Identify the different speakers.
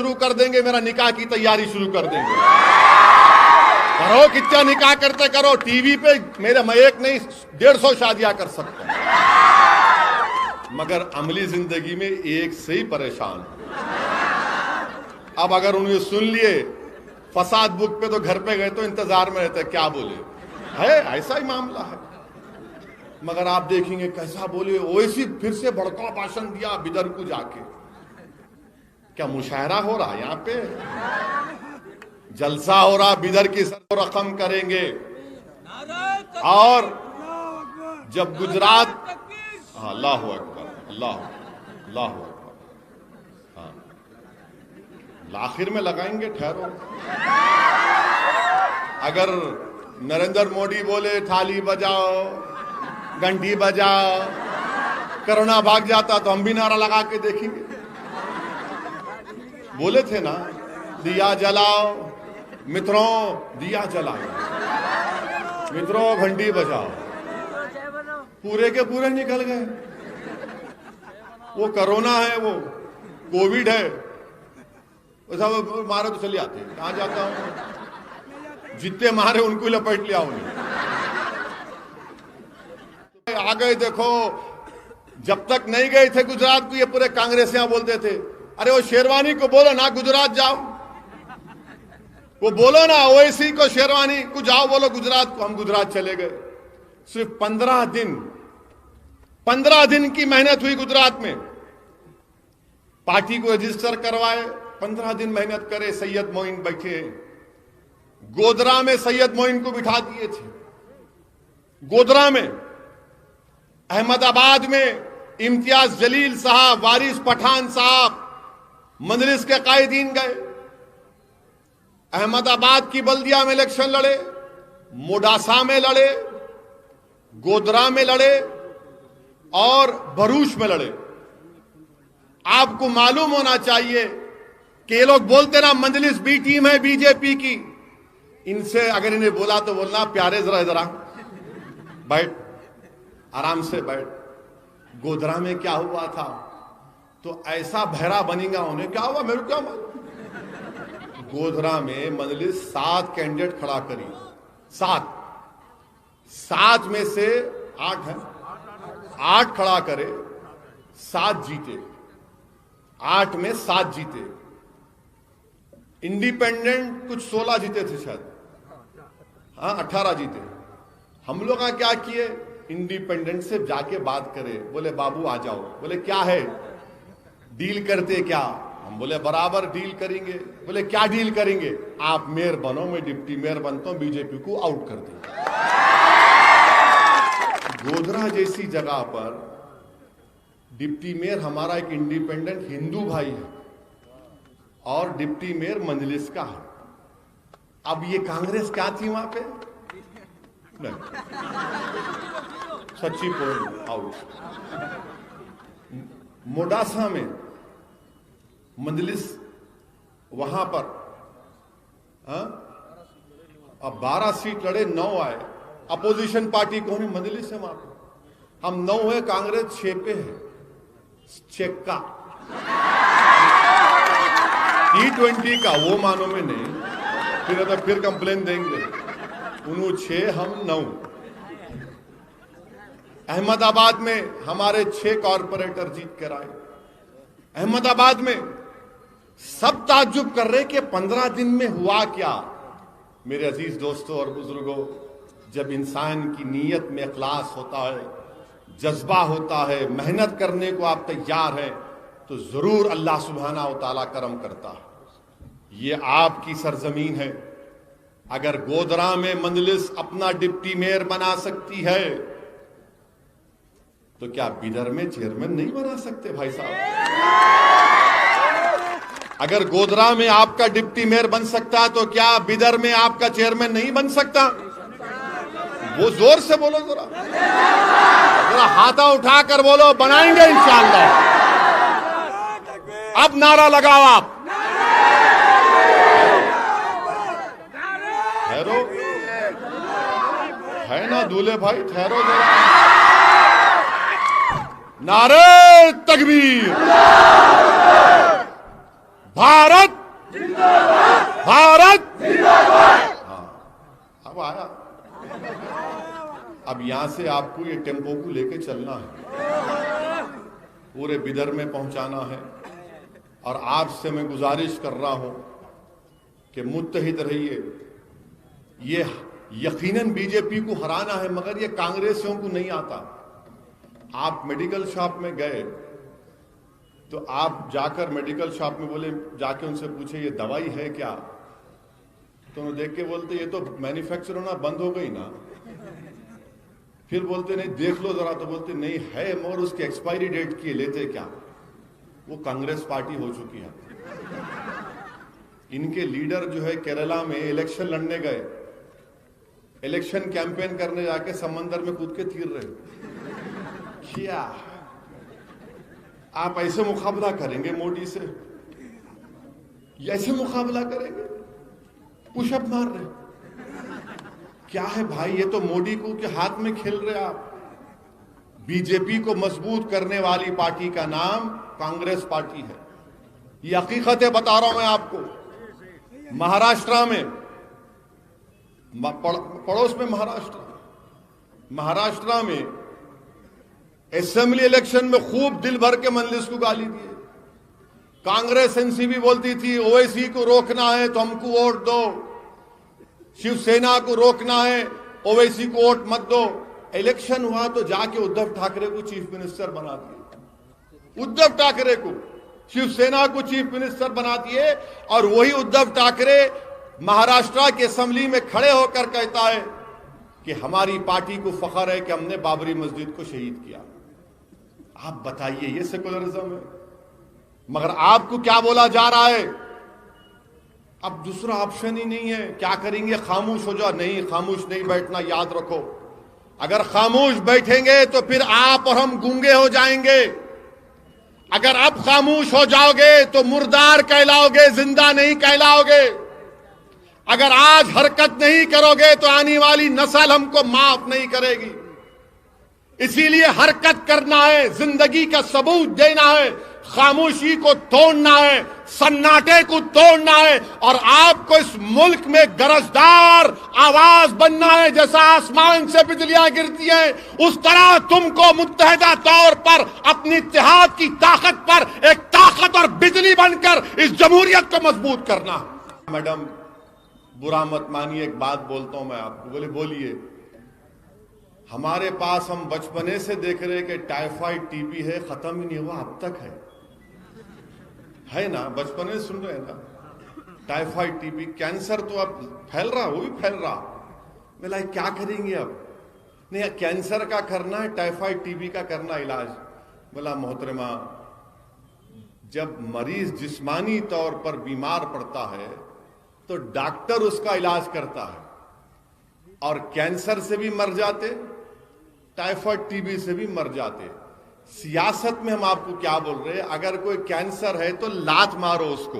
Speaker 1: शुरू कर देंगे, मेरा निकाह की तैयारी शुरू कर देंगे। करो, कितना निकाह करते करो, टीवी पे मेरे मैं एक नहीं 150 शादियां कर सकता हूं, मगर अमली जिंदगी में एक से ही परेशान हूं। अब अगर उन्हें सुन लिए फसाद बुक पे तो घर पे गए तो इंतजार में रहते क्या बोले है, ऐसा ही मामला है। मगर आप देखेंगे कैसा बोले, ओवैसी फिर से बड़का भाषण दिया बिदर को जाके। क्या मुशायरा हो रहा यहां पे, जलसा हो रहा, बिदर की सर को रकम करेंगे। और जब गुजरात, अल्लाह अकबर, अल्लाह अल्लाह अकबर, हाँ आखिर में लगाएंगे, ठहरो। अगर नरेंद्र मोदी बोले थाली बजाओ, घंटी बजाओ, कोरोना भाग जाता तो हम भी नारा लगा के देखेंगे। बोले थे ना, दिया जलाओ मित्रों, दिया जलाओ मित्रों, घंटी बजाओ, पूरे के पूरे निकल गए। वो कोरोना है, वो कोविड है, सब मारे तो चले आते, कहां जाता हूं, जितने मारे उनको लपेट लिया उन्हें। आ गए, देखो जब तक नहीं गए थे गुजरात को, ये पूरे कांग्रेसियां बोलते थे अरे वो शेरवानी को बोलो ना गुजरात जाओ, वो बोलो ना ओवैसी को शेरवानी को जाओ बोलो गुजरात को। हम गुजरात चले गए, सिर्फ 15 दिन की मेहनत हुई गुजरात में, पार्टी को रजिस्टर करवाए, 15 दिन मेहनत करे। सैयद मोइन बैठे, गोधरा में सैयद मोइन को बिठा दिए थे, गोधरा में। अहमदाबाद में इम्तियाज जलील साहब, वारिस पठान साहब मजलिस के कायदीन गए। अहमदाबाद की बल्दिया में इलेक्शन लड़े, मोडासा में लड़े, गोधरा में लड़े और भरूच में लड़े। आपको मालूम होना चाहिए कि ये लोग बोलते ना मजलिस बी टीम है बीजेपी की, इनसे अगर इन्हें बोला तो बोलना प्यारे जरा बैठ, आराम से बैठ। गोधरा में क्या हुआ था, तो ऐसा बहरा बनेगा उन्हें, क्या हुआ मेरे क्या मालूम। गोधरा में मजलिस 7 कैंडिडेट खड़ा करी, 7 में से 8 है, 8 खड़ा करे, 7 जीते, 8 में 7 जीते। इंडिपेंडेंट कुछ 16 जीते थे शायद, हाँ 18 जीते। हम लोग क्या किए, इंडिपेंडेंट से जाके बात करे, बोले बाबू आ जाओ, बोले क्या है डील करते क्या, हम बोले बराबर डील करेंगे। बोले क्या डील करेंगे, आप मेयर बनो, मैं डिप्टी मेयर बनता हूं, बीजेपी को आउट कर दें। गोधरा जैसी जगह पर डिप्टी मेयर हमारा एक इंडिपेंडेंट हिंदू भाई है और डिप्टी मेयर मजलिस का है। अब ये कांग्रेस क्या थी वहां पे, नहीं सच्ची पॉइंट आउट। मोडासा में मजलिस वहां पर अब 12 सीट लड़े, 9 आए, अपोजिशन पार्टी कौन है, मजलिस है वहां पर। हम 9 है, कांग्रेस 6 पे है, चेक का T20 का, वो मानो में नहीं, फिर कंप्लेन देंगे। उन्होंने 6 हम 9। अहमदाबाद में हमारे 6 कॉर्पोरेटर जीत कर आए। अहमदाबाद में सब ताज्जुब कर रहे कि 15 दिन में हुआ क्या। मेरे अजीज दोस्तों और बुजुर्गों, जब इंसान की नीयत में इखलास होता है, जज्बा होता है, मेहनत करने को आप तैयार हैं, तो जरूर अल्लाह सुब्हाना व तआला करम करता है। ये आपकी सरजमीन है। अगर गोधरा में मजलिस अपना डिप्टी मेयर बना सकती है, तो क्या बिदर में चेयरमैन नहीं बना सकते भाई साहब? अगर गोधरा में आपका डिप्टी मेयर बन सकता है, तो क्या बिदर में आपका चेयरमैन नहीं बन सकता? वो जोर से बोलो, जरा हाथा उठाकर बोलो, बनाएंगे इंशाअल्लाह। अब नारा लगाओ आप, ठहरो, है ना दूल्हे भाई, ठहरो जरा। नारे तकबीर, भारत भारत हाँ, अब आया। अब यहां से आपको ये टेम्पो को लेके चलना है, पूरे बिदर में पहुंचाना है। और आपसे मैं गुजारिश कर रहा हूं कि मुत्तहिद रहिए। ये यकीनन बीजेपी को हराना है, मगर ये कांग्रेसियों को नहीं आता। आप मेडिकल शॉप में गए तो आप जाकर मेडिकल शॉप में बोले, जाके उनसे पूछे ये दवाई है क्या, तो उन्हें देख के बोलते ये तो मैन्युफैक्चर होना बंद हो गई ना। फिर बोलते नहीं देख लो जरा, तो बोलते नहीं है मगर उसकी एक्सपायरी डेट की लेते क्या। वो कांग्रेस पार्टी हो चुकी है। इनके लीडर जो है केरला में इलेक्शन लड़ने गए, इलेक्शन कैंपेन करने जाके समंदर में कूद के तीर रहे। क्या आप ऐसे मुकाबला करेंगे मोदी से? ऐसे मुकाबला करेंगे? पुशअप मार रहे क्या है भाई? ये तो मोदी को के हाथ में खेल रहे आप। बीजेपी को मजबूत करने वाली पार्टी का नाम कांग्रेस पार्टी है। ये हकीकतें बता रहा हूं मैं आपको। महाराष्ट्र में, पड़ोस में महाराष्ट्र में असेंबली इलेक्शन में खूब दिल भर के मजलिस को गाली दिए। कांग्रेस एनसीपी बोलती थी ओवैसी को रोकना है तो हमको वोट दो, शिवसेना को रोकना है ओवैसी को वोट मत दो। इलेक्शन हुआ तो जाके उद्धव ठाकरे को चीफ मिनिस्टर बना दिए। उद्धव ठाकरे को, शिवसेना को चीफ मिनिस्टर बना दिए। और वही उद्धव ठाकरे महाराष्ट्र की असेंबली में खड़े होकर कहता है कि हमारी पार्टी को फख्र है कि हमने बाबरी मस्जिद को शहीद किया। आप बताइए ये सेकुलरिज्म है? मगर आपको क्या बोला जा रहा है? अब दूसरा ऑप्शन ही नहीं है। क्या करेंगे? खामोश हो जाओ? नहीं, खामोश नहीं बैठना, याद रखो। अगर खामोश बैठेंगे तो फिर आप और हम गूंगे हो जाएंगे। अगर आप खामोश हो जाओगे तो मुर्दार कहलाओगे, जिंदा नहीं कहलाओगे। अगर आज हरकत नहीं करोगे तो आने वाली नस्ल हमको माफ नहीं करेगी। इसीलिए हरकत करना है, जिंदगी का सबूत देना है, खामोशी को तोड़ना है, सन्नाटे को तोड़ना है। और आपको इस मुल्क में गरजदार आवाज बनना है। जैसा आसमान से बिजलियां गिरती हैं, उस तरह तुमको मुत्तहिदा तौर पर अपनी इत्तेहाद की ताकत पर एक ताकत और बिजली बनकर इस जमहूरियत को मजबूत करना। मैडम बुरा मत मानिए, एक बात बोलता हूं मैं आपको। बोले बोलिए। हमारे पास हम बचपने से देख रहे कि टाइफाइड टीबी है, खत्म ही नहीं हुआ, अब तक है ना? बचपने से सुन रहे हैं ना? टाइफाइड टीबी, कैंसर तो अब फैल रहा, वो भी फैल रहा। बोला क्या करेंगे अब? नहीं, कैंसर का करना है, टाइफाइड टीबी का करना इलाज। बोला मोहतरमा, जब मरीज जिस्मानी तौर पर बीमार पड़ता है तो डॉक्टर उसका इलाज करता है। और कैंसर से भी मर जाते, टाइफाइड टीबी से भी मर जाते। सियासत में हम आपको क्या बोल रहे हैं? अगर कोई कैंसर है तो लात मारो उसको।